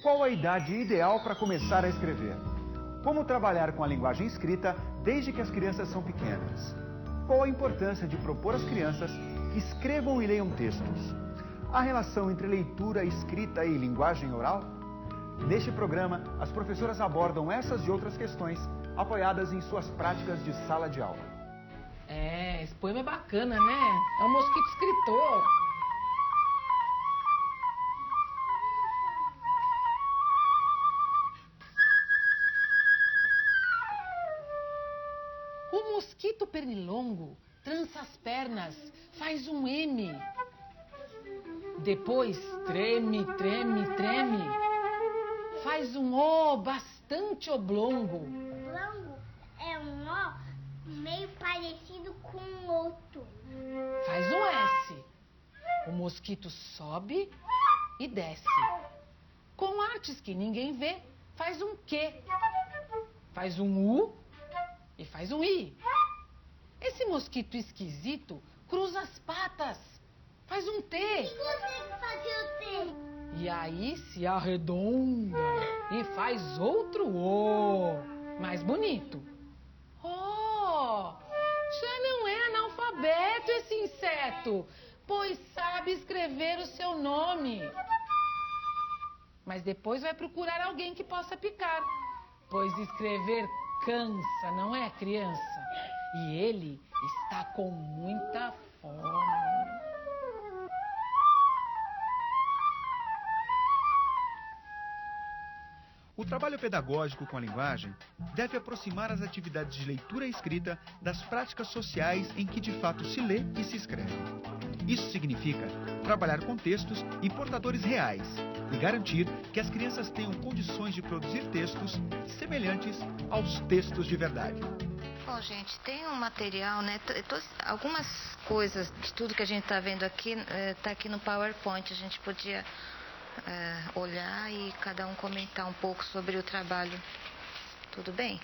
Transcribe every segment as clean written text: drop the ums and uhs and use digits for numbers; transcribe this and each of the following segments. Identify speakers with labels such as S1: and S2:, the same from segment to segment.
S1: Qual a idade ideal para começar a escrever? Como trabalhar com a linguagem escrita desde que as crianças são pequenas? Qual a importância de propor às crianças que escrevam e leiam textos? A relação entre leitura, escrita e linguagem oral? Neste programa, as professoras abordam essas e outras questões, apoiadas em suas práticas de sala de aula.
S2: Esse poema é bacana, né? É um mosquito escritor. O mosquito pernilongo trança as pernas, faz um M. Depois treme, treme, treme. Faz um O bastante oblongo.
S3: Oblongo é um O meio parecido com o outro.
S2: Faz um S. O mosquito sobe e desce. Com artes que ninguém vê, faz um Q. Faz um U e faz um I. Esse mosquito esquisito cruza as patas, faz um T.
S3: E consegue fazer o T?
S2: E aí se arredonda e faz outro O, mais bonito. Oh, já não é analfabeto esse inseto, pois sabe escrever o seu nome. Mas depois vai procurar alguém que possa picar, pois escrever cansa, não é, criança? E ele está com muita fome.
S1: O trabalho pedagógico com a linguagem deve aproximar as atividades de leitura e escrita das práticas sociais em que de fato se lê e se escreve. Isso significa trabalhar com textos e portadores reais e garantir que as crianças tenham condições de produzir textos semelhantes aos textos de verdade.
S4: Bom, gente, tem um material, né? Algumas coisas de tudo que a gente está vendo aqui, está aqui no PowerPoint. A gente podia olhar e cada um comentar um pouco sobre o trabalho. Tudo bem?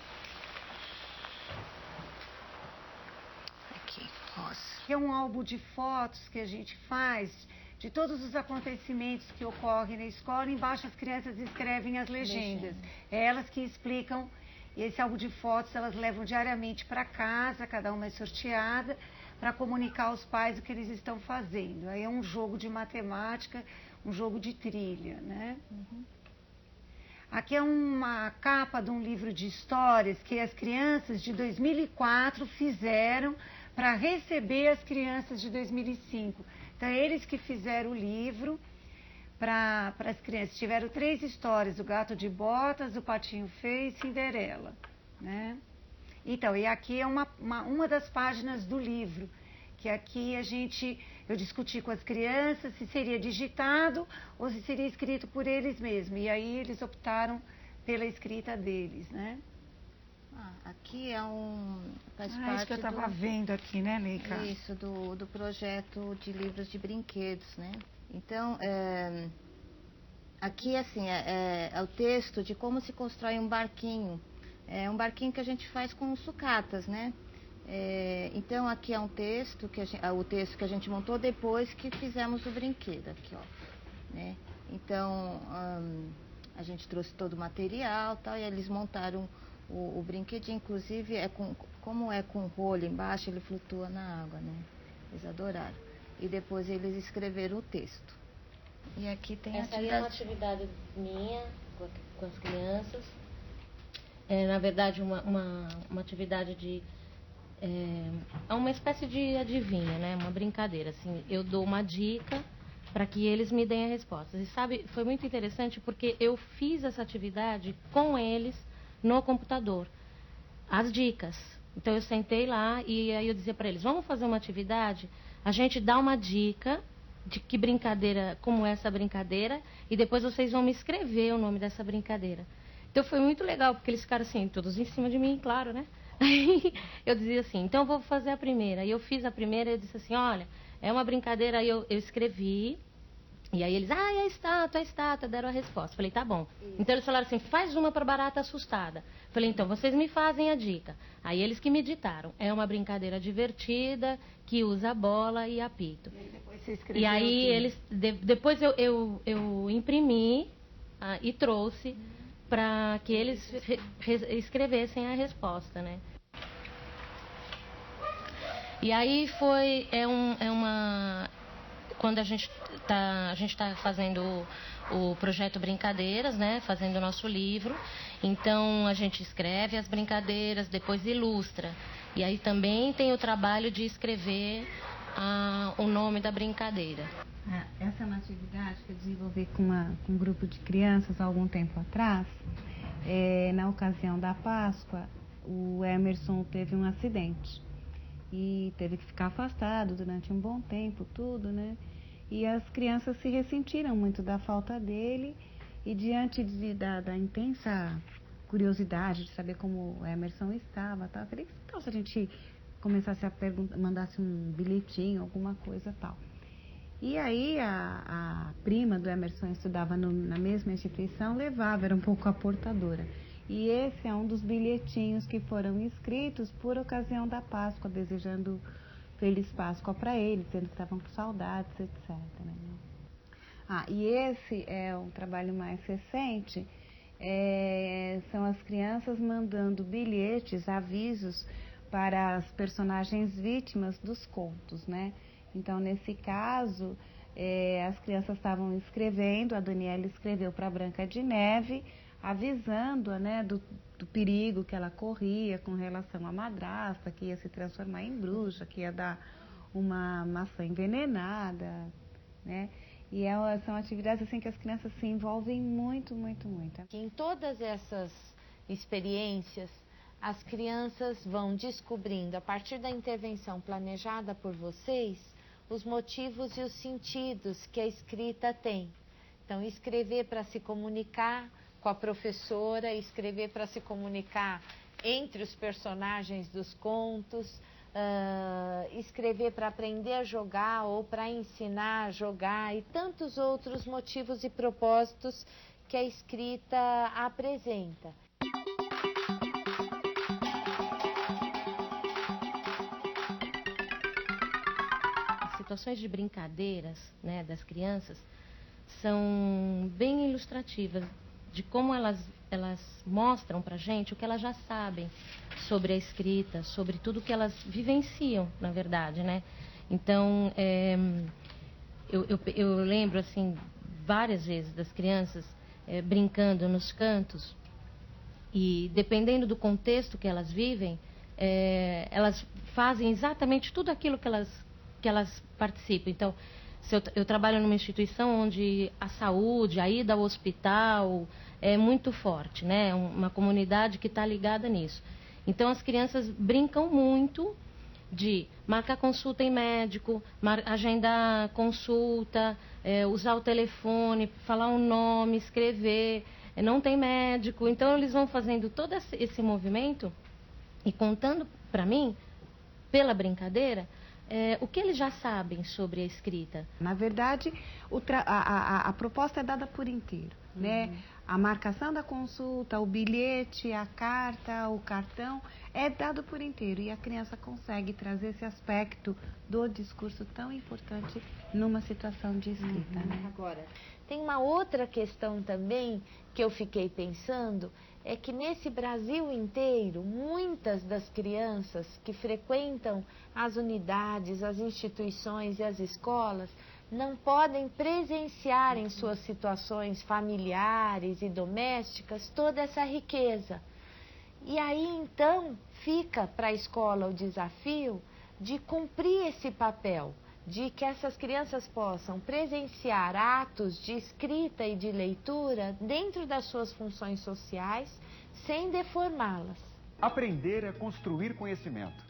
S4: Aqui, Rosa.
S5: É um álbum de fotos que a gente faz de todos os acontecimentos que ocorrem na escola. Embaixo as crianças escrevem as legendas. É elas que explicam. E esse álbum de fotos elas levam diariamente para casa, cada uma é sorteada, para comunicar aos pais o que eles estão fazendo. Aí é um jogo de matemática, um jogo de trilha, né? Aqui é uma capa de um livro de histórias que as crianças de 2004 fizeram para receber as crianças de 2005. Então, eles que fizeram o livro para as crianças. Tiveram 3 histórias: o Gato de Botas, o Patinho Feio e Cinderela, né? Então, e aqui é uma das páginas do livro, que aqui eu discuti com as crianças se seria digitado ou se seria escrito por eles mesmos. E aí eles optaram pela escrita deles, né?
S4: Aqui é faz parte
S5: isso que eu estava vendo aqui, né, Leica?
S4: Isso, do projeto de livros de brinquedos, né? Então, aqui, assim, é o texto de como se constrói um barquinho. É um barquinho que a gente faz com sucatas, né? Então, aqui é um texto, o texto que a gente montou depois que fizemos o brinquedo, aqui, ó. Né? Então, a gente trouxe todo o material, tal, e eles montaram o brinquedinho. Inclusive, como é com rolha embaixo, ele flutua na água, né? Eles adoraram. E depois eles escreveram o texto. E aqui tem
S6: essa é uma atividade minha com as crianças. Na verdade, uma atividade de... É uma espécie de adivinha, né? Uma brincadeira, assim. Eu dou uma dica para que eles me deem a resposta. E sabe, foi muito interessante porque eu fiz essa atividade com eles no computador. As dicas. Então, eu sentei lá e aí eu dizia para eles: vamos fazer uma atividade? A gente dá uma dica de que brincadeira, como é essa brincadeira, e depois vocês vão me escrever o nome dessa brincadeira. Então foi muito legal, porque eles ficaram assim, todos em cima de mim, claro, né? Aí eu dizia assim: então eu vou fazer a primeira. E eu fiz a primeira e eu disse assim: olha, é uma brincadeira. Aí eu escrevi, e aí eles, é a estátua, deram a resposta. Falei, tá bom. Então eles falaram assim: faz uma para barata assustada. Falei, então vocês me fazem a dica. Aí eles que me ditaram: é uma brincadeira divertida, que usa bola e apito.
S5: E aí depois você escreveu
S6: e aí eles, depois eu imprimi e trouxe para que eles escrevessem a resposta, né? E aí quando a gente está fazendo o projeto Brincadeiras, né, fazendo o nosso livro, então a gente escreve as brincadeiras, depois ilustra. E aí também tem o trabalho de escrever o nome da brincadeira.
S7: Essa é uma atividade que eu desenvolvi com um grupo de crianças há algum tempo atrás. Na ocasião da Páscoa, o Emerson teve um acidente e teve que ficar afastado durante um bom tempo, tudo, né? E as crianças se ressentiram muito da falta dele e diante da intensa curiosidade de saber como o Emerson estava, tá? Eu falei, então se a gente começasse a mandasse um bilhetinho, alguma coisa tal. E aí a prima do Emerson estudava na mesma instituição, levava, era um pouco a portadora. E esse é um dos bilhetinhos que foram escritos por ocasião da Páscoa, desejando Feliz Páscoa para eles, dizendo que estavam com saudades, etc. Né? E esse é um trabalho mais recente, são as crianças mandando bilhetes, avisos para as personagens vítimas dos contos, né? Então, nesse caso, as crianças estavam escrevendo, a Daniela escreveu para a Branca de Neve, avisando-a, né, do perigo que ela corria com relação à madrasta, que ia se transformar em bruxa, que ia dar uma maçã envenenada, né? E são atividades assim que as crianças se envolvem muito, muito, muito.
S8: Em todas essas experiências, as crianças vão descobrindo, a partir da intervenção planejada por vocês, os motivos e os sentidos que a escrita tem. Então, escrever para se comunicar com a professora, escrever para se comunicar entre os personagens dos contos, escrever para aprender a jogar ou para ensinar a jogar e tantos outros motivos e propósitos que a escrita apresenta.
S6: As situações de brincadeiras, né, das crianças são bem ilustrativas de como elas mostram para a gente o que elas já sabem sobre a escrita, sobre tudo que elas vivenciam, na verdade, né? Então, eu lembro, assim, várias vezes das crianças brincando nos cantos e, dependendo do contexto que elas vivem, elas fazem exatamente tudo aquilo que elas participam. Então, eu trabalho numa instituição onde a saúde, a ida ao hospital é muito forte, né? Uma comunidade que está ligada nisso. Então, as crianças brincam muito de marcar consulta em médico, agendar consulta, usar o telefone, falar um nome, escrever, não tem médico. Então, eles vão fazendo todo esse movimento e contando para mim, pela brincadeira, o que eles já sabem sobre a escrita.
S7: Na verdade, a proposta é dada por inteiro, né? A marcação da consulta, o bilhete, a carta, o cartão, é dado por inteiro. E a criança consegue trazer esse aspecto do discurso tão importante numa situação de escrita, né?
S8: Agora, tem uma outra questão também que eu fiquei pensando, é que nesse Brasil inteiro, muitas das crianças que frequentam as unidades, as instituições e as escolas não podem presenciar em suas situações familiares e domésticas toda essa riqueza. E aí, então, fica para a escola o desafio de cumprir esse papel, de que essas crianças possam presenciar atos de escrita e de leitura dentro das suas funções sociais, sem deformá-las.
S1: Aprender é construir conhecimento.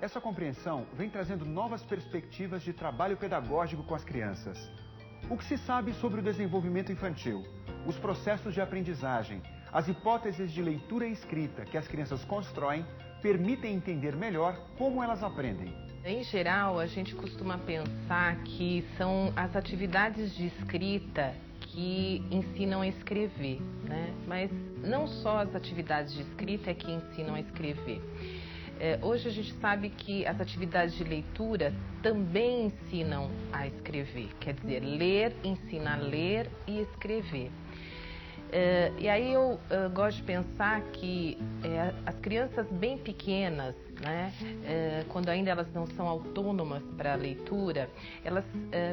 S1: Essa compreensão vem trazendo novas perspectivas de trabalho pedagógico com as crianças. O que se sabe sobre o desenvolvimento infantil, os processos de aprendizagem, as hipóteses de leitura e escrita que as crianças constroem, permitem entender melhor como elas aprendem.
S9: Em geral, a gente costuma pensar que são as atividades de escrita que ensinam a escrever, né? Mas não só as atividades de escrita é que ensinam a escrever. Hoje a gente sabe que as atividades de leitura também ensinam a escrever, quer dizer, ler ensina a ler e escrever. E aí eu gosto de pensar que as crianças bem pequenas, né, quando ainda elas não são autônomas para a leitura, elas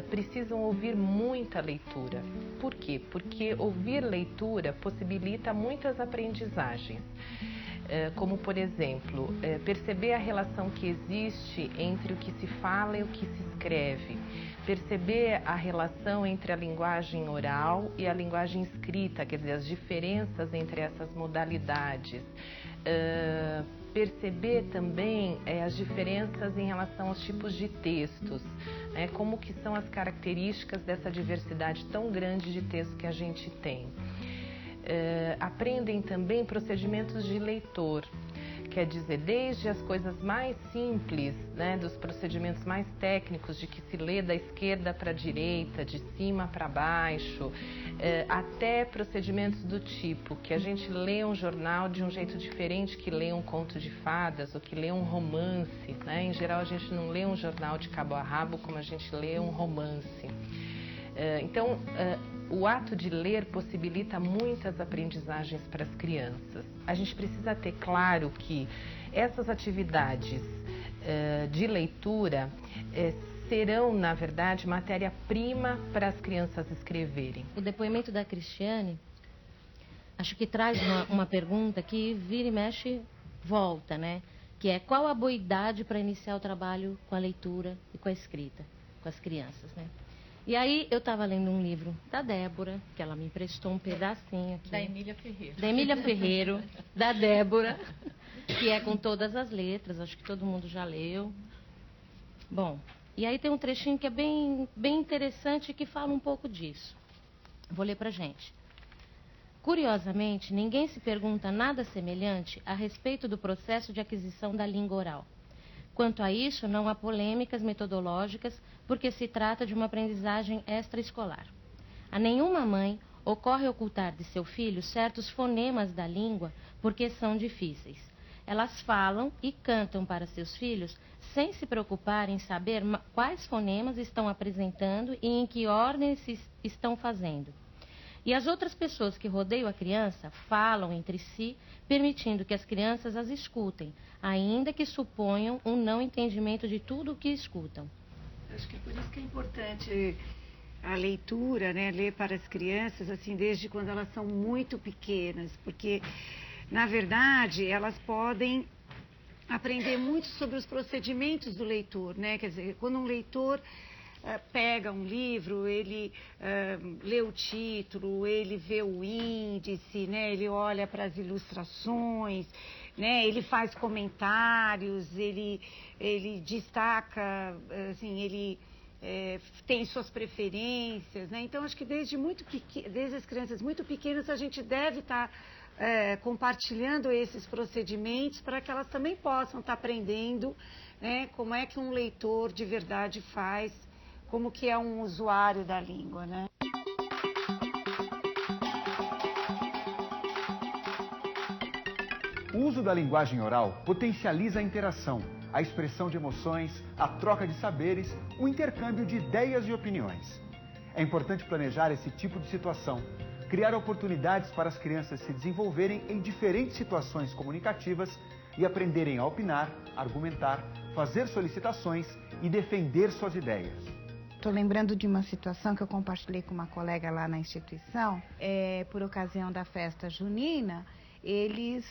S9: precisam ouvir muita leitura. Por quê? Porque ouvir leitura possibilita muitas aprendizagens. Como, por exemplo, perceber a relação que existe entre o que se fala e o que se escreve. Perceber a relação entre a linguagem oral e a linguagem escrita, quer dizer, as diferenças entre essas modalidades. Perceber também as diferenças em relação aos tipos de textos, né? Como que são as características dessa diversidade tão grande de texto que a gente tem. Aprendem também procedimentos de leitor, quer dizer, desde as coisas mais simples, né, dos procedimentos mais técnicos, de que se lê da esquerda para a direita, de cima para baixo, até procedimentos do tipo que a gente lê um jornal de um jeito diferente que lê um conto de fadas ou que lê um romance, né? Em geral a gente não lê um jornal de cabo a rabo como a gente lê um romance. Então, o ato de ler possibilita muitas aprendizagens para as crianças. A gente precisa ter claro que essas atividades de leitura serão, na verdade, matéria-prima para as crianças escreverem.
S6: O depoimento da Cristiane, acho que traz uma pergunta que vira e mexe, volta, né? Que é qual a boa idade para iniciar o trabalho com a leitura e com a escrita, com as crianças, né? E aí eu estava lendo um livro da Débora, que ela me emprestou um pedacinho aqui.
S2: Da Emília Ferreiro.
S6: Da Emília Ferreiro, da Débora, que é com todas as letras, acho que todo mundo já leu. Bom, e aí tem um trechinho que é bem interessante que fala um pouco disso. Vou ler pra gente. Curiosamente, ninguém se pergunta nada semelhante a respeito do processo de aquisição da língua oral. Quanto a isso, não há polêmicas metodológicas, porque se trata de uma aprendizagem extraescolar. A nenhuma mãe ocorre ocultar de seu filho certos fonemas da língua porque são difíceis. Elas falam e cantam para seus filhos sem se preocupar em saber quais fonemas estão apresentando e em que ordem se estão fazendo. E as outras pessoas que rodeiam a criança falam entre si, permitindo que as crianças as escutem, ainda que suponham um não entendimento de tudo o que escutam.
S5: Acho que é por isso que é importante a leitura, né? Ler para as crianças, assim, desde quando elas são muito pequenas, porque, na verdade, elas podem aprender muito sobre os procedimentos do leitor, né? Quer dizer, quando um leitor pega um livro, ele lê o título, ele vê o índice, né? Ele olha para as ilustrações, né? Ele faz comentários, ele destaca, assim, ele tem suas preferências, né? Então, acho que desde as crianças muito pequenas a gente deve estar compartilhando esses procedimentos para que elas também possam estar aprendendo, né? Como é que um leitor de verdade faz, como que é um usuário da língua, né?
S1: O uso da linguagem oral potencializa a interação, a expressão de emoções, a troca de saberes, o intercâmbio de ideias e opiniões. É importante planejar esse tipo de situação, criar oportunidades para as crianças se desenvolverem em diferentes situações comunicativas e aprenderem a opinar, argumentar, fazer solicitações e defender suas ideias.
S7: Estou lembrando de uma situação que eu compartilhei com uma colega lá na instituição, por ocasião da festa junina. Eles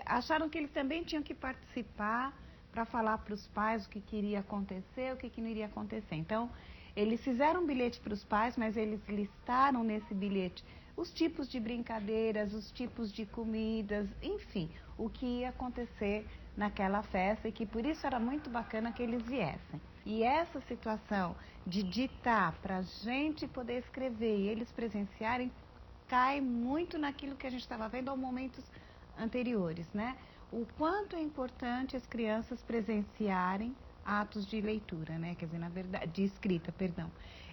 S7: acharam que eles também tinham que participar para falar para os pais o que iria acontecer, o que não iria acontecer. Então, eles fizeram um bilhete para os pais, mas eles listaram nesse bilhete os tipos de brincadeiras, os tipos de comidas, enfim, o que ia acontecer naquela festa e que por isso era muito bacana que eles viessem. E essa situação de ditar para a gente poder escrever e eles presenciarem cai muito naquilo que a gente estava vendo há momentos anteriores, né? O quanto é importante as crianças presenciarem atos de leitura, né? Quer dizer, na verdade, de escrita, perdão.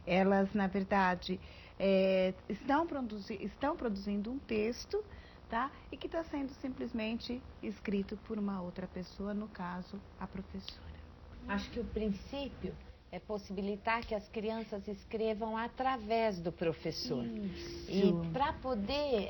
S7: Elas, na verdade, estão produzindo um texto, tá? E que está sendo simplesmente escrito por uma outra pessoa, no caso, a professora.
S8: Acho que o princípio é possibilitar que as crianças escrevam através do professor.
S5: Isso.
S8: E para poder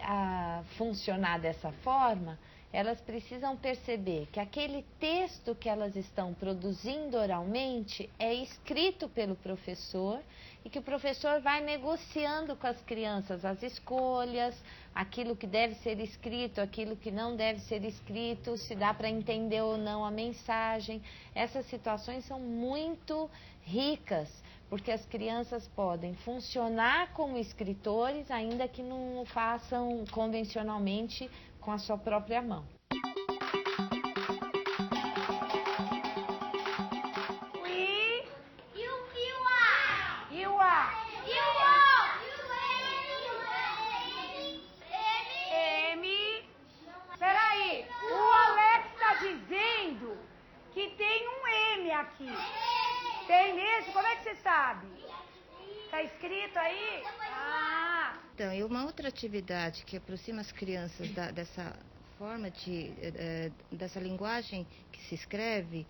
S8: funcionar dessa forma, elas precisam perceber que aquele texto que elas estão produzindo oralmente é escrito pelo professor e que o professor vai negociando com as crianças as escolhas, aquilo que deve ser escrito, aquilo que não deve ser escrito, se dá para entender ou não a mensagem. Essas situações são muito ricas, porque as crianças podem funcionar como escritores, ainda que não o façam convencionalmente com a sua própria mão.
S5: Peraí, o Alex está dizendo que tem um M aqui. Tem mesmo? Como é que você sabe? Tá escrito aí? Ah!
S4: Então, e uma outra atividade que aproxima as crianças dessa forma dessa linguagem que se escreve,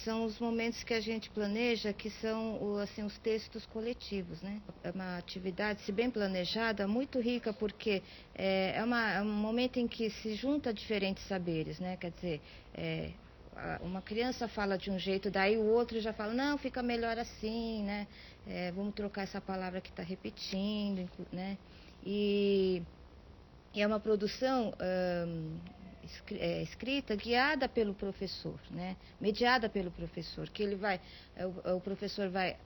S4: são os momentos que a gente planeja, que são assim, os textos coletivos, né? É uma atividade, se bem planejada, muito rica, porque é um momento em que se junta diferentes saberes, né? Quer dizer, uma criança fala de um jeito, daí o outro já fala, não, fica melhor assim, né? Vamos trocar essa palavra que está repetindo, né? E é uma produção escrita, guiada pelo professor, né? Mediada pelo professor, que ele vai, o professor vai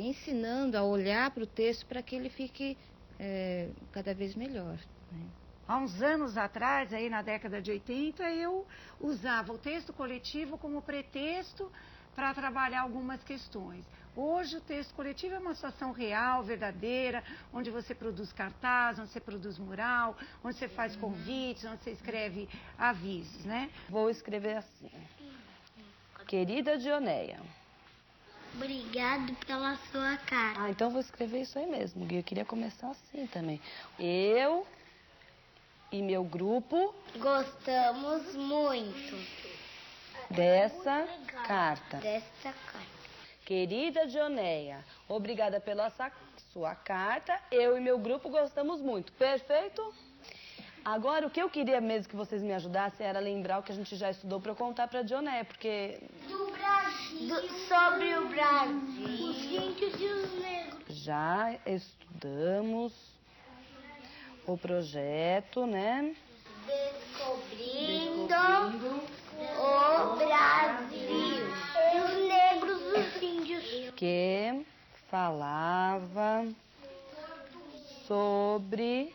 S4: ensinando a olhar para o texto para que ele fique cada vez melhor, né?
S5: Há uns anos atrás, aí na década de 80, eu usava o texto coletivo como pretexto para trabalhar algumas questões. Hoje o texto coletivo é uma situação real, verdadeira, onde você produz cartaz, onde você produz mural, onde você faz convites, onde você escreve avisos, né?
S10: Vou escrever assim. Querida Dioneia.
S3: Obrigado pela sua carta.
S10: Ah, então vou escrever isso aí mesmo, Gui. Eu queria começar assim também. Eu e meu grupo
S3: Gostamos muito
S10: dessa carta.
S3: carta.
S10: Querida Dioneia, obrigada pela sua carta. Eu e meu grupo gostamos muito. Perfeito? Agora, o que eu queria mesmo que vocês me ajudassem era lembrar o que a gente já estudou para eu contar para a Dioneia, porque...
S3: Do Brasil. Sobre o Brasil. Os índios e os negros.
S10: Já estudamos o projeto, né?
S3: Descobrindo o Brasil. E os negros, os índios.
S10: Que falava sobre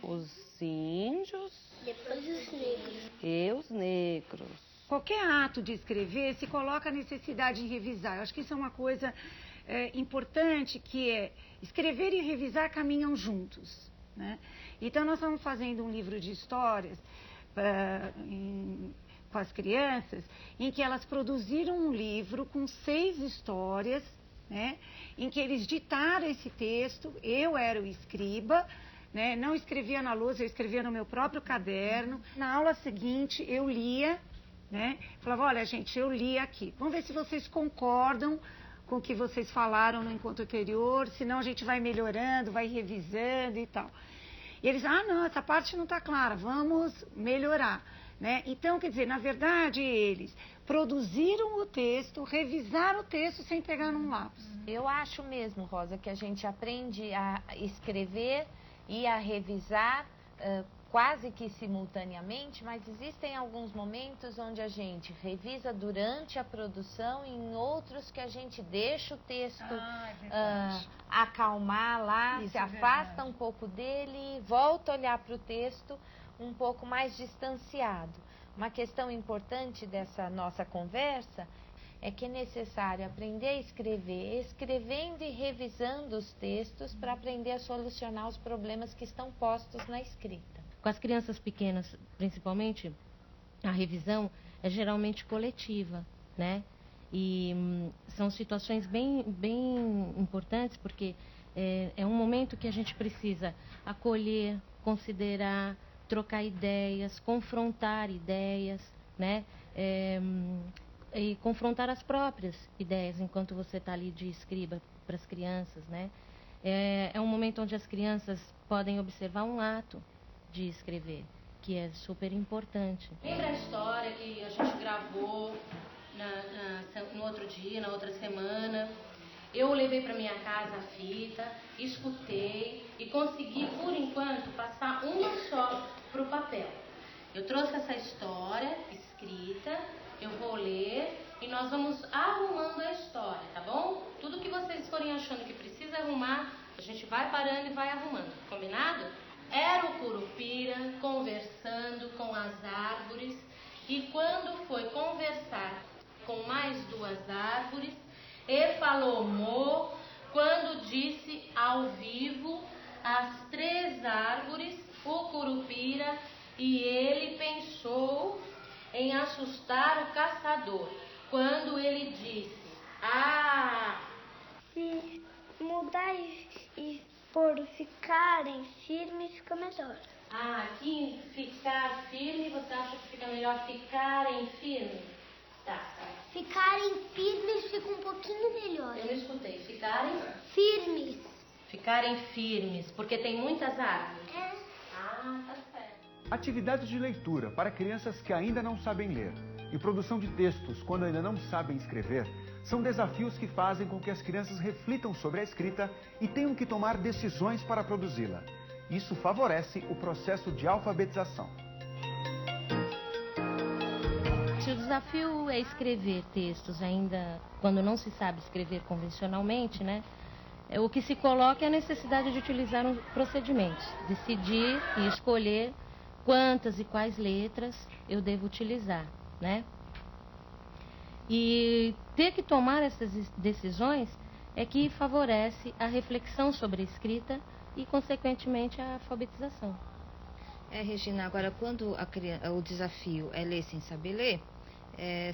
S10: os índios
S3: Depois os negros.
S10: e os negros.
S5: Qualquer ato de escrever se coloca a necessidade de revisar. Eu acho que isso é uma coisa importante, que é escrever e revisar caminham juntos, né? Então, nós estamos fazendo um livro de histórias com as crianças, em que elas produziram um livro com 6 histórias, né? Em que eles ditaram esse texto, eu era o escriba, né? Não escrevia na lousa, eu escrevia no meu próprio caderno. Na aula seguinte, eu lia, né? Falava, olha, gente, eu li aqui. Vamos ver se vocês concordam com o que vocês falaram no encontro anterior, senão a gente vai melhorando, vai revisando e tal. E eles, não, essa parte não está clara, vamos melhorar, né? Então, quer dizer, na verdade, eles produziram o texto, revisaram o texto sem pegar num lápis.
S8: Eu acho mesmo, Rosa, que a gente aprende a escrever e a revisar quase que simultaneamente, mas existem alguns momentos onde a gente revisa durante a produção e em outros que a gente deixa o texto acalmar lá,
S5: Isso
S8: se
S5: é
S8: afasta
S5: verdade.
S8: um pouco dele e volta a olhar para o texto um pouco mais distanciado. Uma questão importante dessa nossa conversa é que é necessário aprender a escrever, escrevendo e revisando os textos para aprender a solucionar os problemas que estão postos na escrita.
S6: Com as crianças pequenas, principalmente, a revisão é geralmente coletiva, né? E são situações bem importantes, porque é um momento que a gente precisa acolher, considerar, trocar ideias, confrontar ideias, né? e confrontar as próprias ideias enquanto você está ali de escriba para as crianças, né? É um momento onde as crianças podem observar um ato de escrever, que é super importante. Lembra a história que a gente gravou no outro dia, na outra semana? Eu levei para minha casa a fita, escutei e consegui, por enquanto, passar uma só para o papel. Eu trouxe essa história escrita, eu vou ler e nós vamos arrumando a história, tá bom? Tudo que vocês forem achando que precisa arrumar, a gente vai parando e vai arrumando, combinado? Era o Curupira conversando com as árvores e quando foi conversar com mais 2 árvores, e falou mo quando disse ao vivo as 3 árvores, o Curupira, e ele pensou em assustar o caçador, quando ele disse,
S3: Se mudar e por ficarem firmes fica melhor.
S6: Aqui ficar firme, você acha que fica melhor ficarem firmes? Tá.
S3: Ficarem firmes fica um pouquinho melhor.
S6: Eu não escutei. Ficarem?
S3: Firmes.
S6: Ficarem firmes, porque tem muitas árvores. Tá certo.
S1: Atividades de leitura para crianças que ainda não sabem ler e produção de textos quando ainda não sabem escrever são desafios que fazem com que as crianças reflitam sobre a escrita e tenham que tomar decisões para produzi-la. Isso favorece o processo de alfabetização.
S6: Se o desafio é escrever textos ainda quando não se sabe escrever convencionalmente, né? O que se coloca é a necessidade de utilizar procedimentos, decidir e escolher quantas e quais letras eu devo utilizar, né? E ter que tomar essas decisões é que favorece a reflexão sobre a escrita e, consequentemente, a alfabetização.
S4: Regina, agora quando o desafio é ler sem saber ler,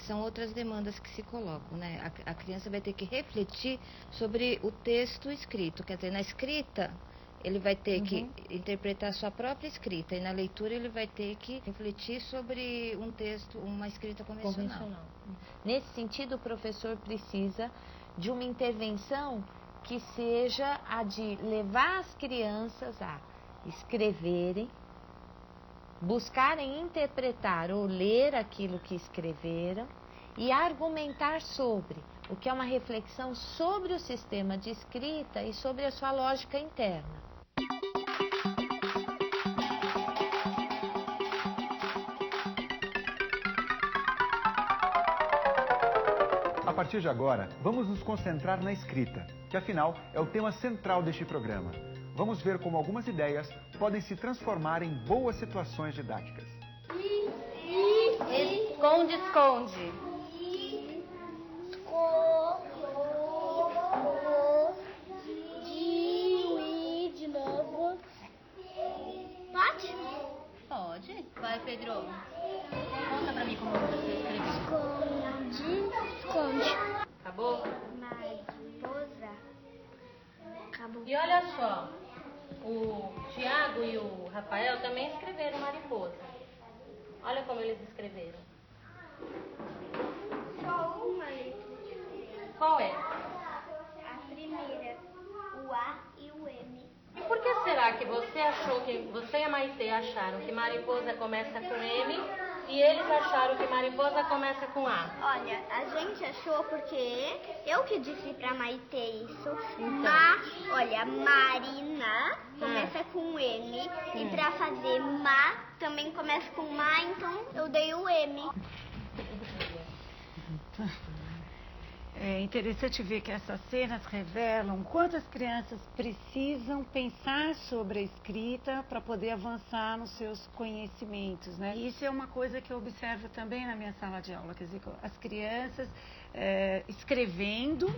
S4: são outras demandas que se colocam, né? A criança vai ter que refletir sobre o texto escrito, quer dizer, na escrita ele vai ter que interpretar a sua própria escrita e na leitura ele vai ter que refletir sobre um texto, uma escrita convencional.
S8: Nesse sentido, o professor precisa de uma intervenção que seja a de levar as crianças a escreverem, buscarem interpretar ou ler aquilo que escreveram e argumentar sobre, o que é uma reflexão sobre o sistema de escrita e sobre a sua lógica interna.
S1: A partir de agora, vamos nos concentrar na escrita, que afinal é o tema central deste programa. Vamos ver como algumas ideias podem se transformar em boas situações didáticas.
S4: Esconde, esconde.
S3: De novo. Pode?
S6: Pode. Vai, Pedro. Conta pra mim como você escreveu.
S3: Esconde.
S6: Acabou?
S3: Mariposa. Acabou.
S6: E olha só, o Tiago e o Rafael também escreveram mariposa. Olha como eles escreveram.
S3: Só uma.
S6: Qual é?
S3: A primeira. O A e o M.
S6: E por que será que você achou que você e a Maitê acharam que mariposa começa com M e eles acharam que mariposa começa com A?
S3: Olha, a gente achou porque eu que disse pra Maitê isso. Olha, Marina começa com M e pra fazer também começa com então eu dei o M.
S5: É interessante ver que essas cenas revelam quanto as crianças precisam pensar sobre a escrita para poder avançar nos seus conhecimentos, né? E isso é uma coisa que eu observo também na minha sala de aula, quer dizer, as crianças escrevendo,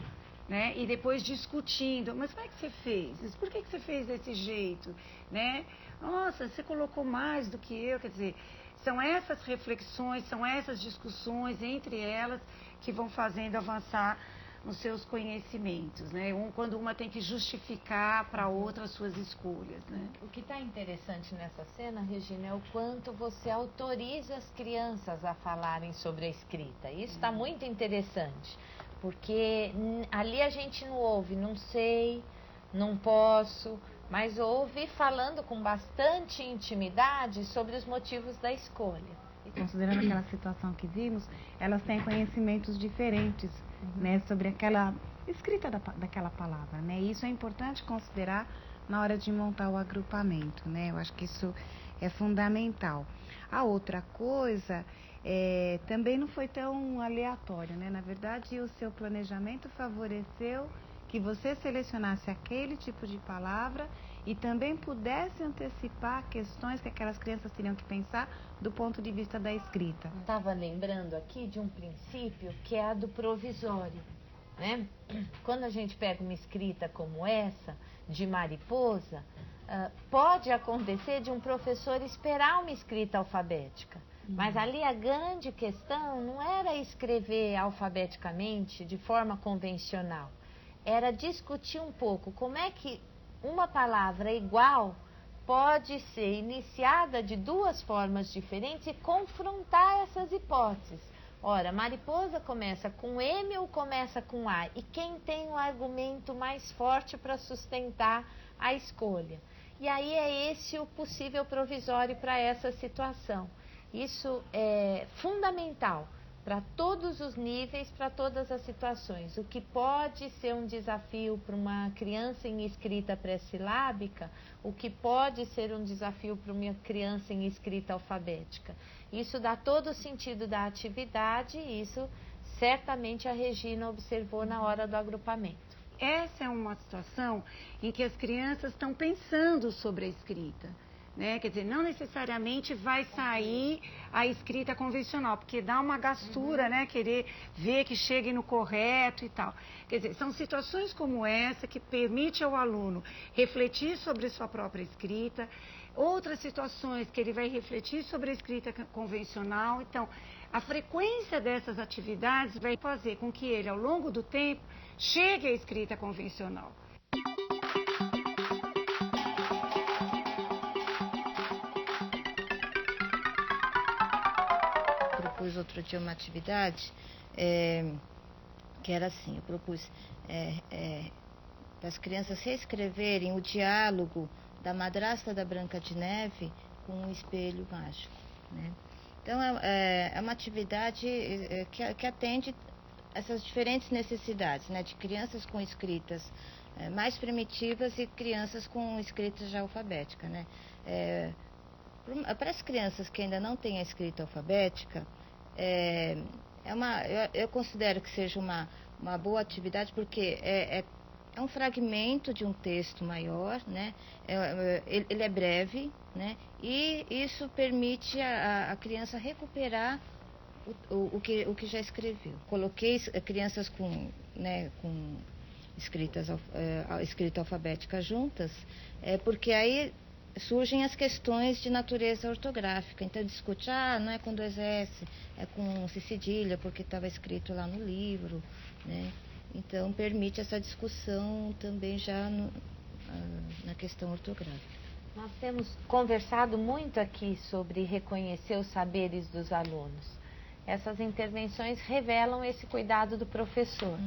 S5: né? E depois discutindo, mas como é que você fez? Por que você fez desse jeito, né? Nossa, você colocou mais do que eu, quer dizer, são essas reflexões, são essas discussões entre elas que vão fazendo avançar nos seus conhecimentos, né? Quando uma tem que justificar para a outra as suas escolhas, né?
S8: O que está interessante nessa cena, Regina, é o quanto você autoriza as crianças a falarem sobre a escrita. Isso está muito interessante, porque ali a gente não ouve, não sei, não posso, mas ouve falando com bastante intimidade sobre os motivos da escolha.
S7: Considerando aquela situação que vimos, elas têm conhecimentos diferentes, né, sobre aquela escrita daquela palavra, né? E isso é importante considerar na hora de montar o agrupamento, né? Eu acho que isso é fundamental. A outra coisa também não foi tão aleatório, né? Na verdade, o seu planejamento favoreceu que você selecionasse aquele tipo de palavra e também pudesse antecipar questões que aquelas crianças teriam que pensar do ponto de vista da escrita.
S8: Estava lembrando aqui de um princípio que é a do provisório, né? Quando a gente pega uma escrita como essa, de mariposa, pode acontecer de um professor esperar uma escrita alfabética. Mas ali a grande questão não era escrever alfabeticamente de forma convencional. Era discutir um pouco como é que uma palavra igual pode ser iniciada de duas formas diferentes e confrontar essas hipóteses. Ora, mariposa começa com M ou começa com A? E quem tem um argumento mais forte para sustentar a escolha? E aí é esse o possível provisório para essa situação. Isso é fundamental para todos os níveis, para todas as situações. O que pode ser um desafio para uma criança em escrita pré-silábica, o que pode ser um desafio para uma criança em escrita alfabética. Isso dá todo o sentido da atividade e isso certamente a Regina observou na hora do agrupamento.
S5: Essa é uma situação em que as crianças estão pensando sobre a escrita. Né? Quer dizer, não necessariamente vai sair a escrita convencional, porque dá uma gastura, né? Querer ver que chegue no correto e tal. Quer dizer, são situações como essa que permite ao aluno refletir sobre sua própria escrita, outras situações que ele vai refletir sobre a escrita convencional. Então, a frequência dessas atividades vai fazer com que ele, ao longo do tempo, chegue à escrita convencional.
S4: Propus outro dia uma atividade que era assim, eu propus para as crianças reescreverem o diálogo da madrasta da Branca de Neve com um espelho mágico, né? Então é uma atividade que atende essas diferentes necessidades, né, de crianças com escritas mais primitivas e crianças com escritas já alfabética, né? Para as crianças que ainda não têm a escrita alfabética, eu considero que seja uma boa atividade, porque é um fragmento de um texto maior, né? Ele é breve, né? E isso permite a criança recuperar o que já escreveu. Coloquei crianças com escrita alfabética juntas, porque aí surgem as questões de natureza ortográfica. Então discute, não é com 2 S, é com C cedilha, porque estava escrito lá no livro, né? Então permite essa discussão também já na questão ortográfica.
S8: Nós temos conversado muito aqui sobre reconhecer os saberes dos alunos. Essas intervenções revelam esse cuidado do professor,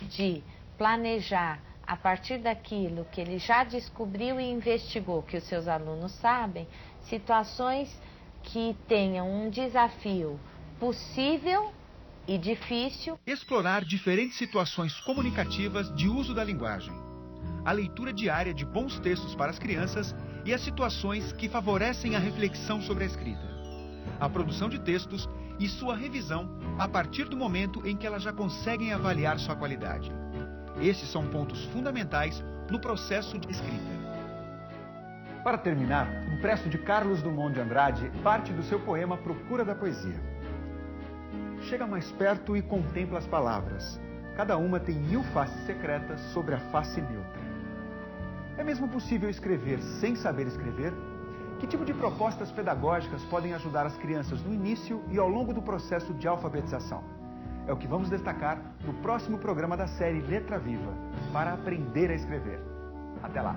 S8: de planejar a partir daquilo que ele já descobriu e investigou, que os seus alunos sabem, situações que tenham um desafio possível e difícil.
S1: Explorar diferentes situações comunicativas de uso da linguagem. A leitura diária de bons textos para as crianças e as situações que favorecem a reflexão sobre a escrita. A produção de textos e sua revisão a partir do momento em que elas já conseguem avaliar sua qualidade. Esses são pontos fundamentais no processo de escrita. Para terminar, um presto de Carlos Drummond de Andrade parte do seu poema Procura da Poesia. Chega mais perto e contempla as palavras. Cada uma tem 1000 faces secretas sobre a face neutra. É mesmo possível escrever sem saber escrever? Que tipo de propostas pedagógicas podem ajudar as crianças no início e ao longo do processo de alfabetização? é o que vamos destacar no próximo programa da série Letra Viva, para aprender a escrever. Até lá!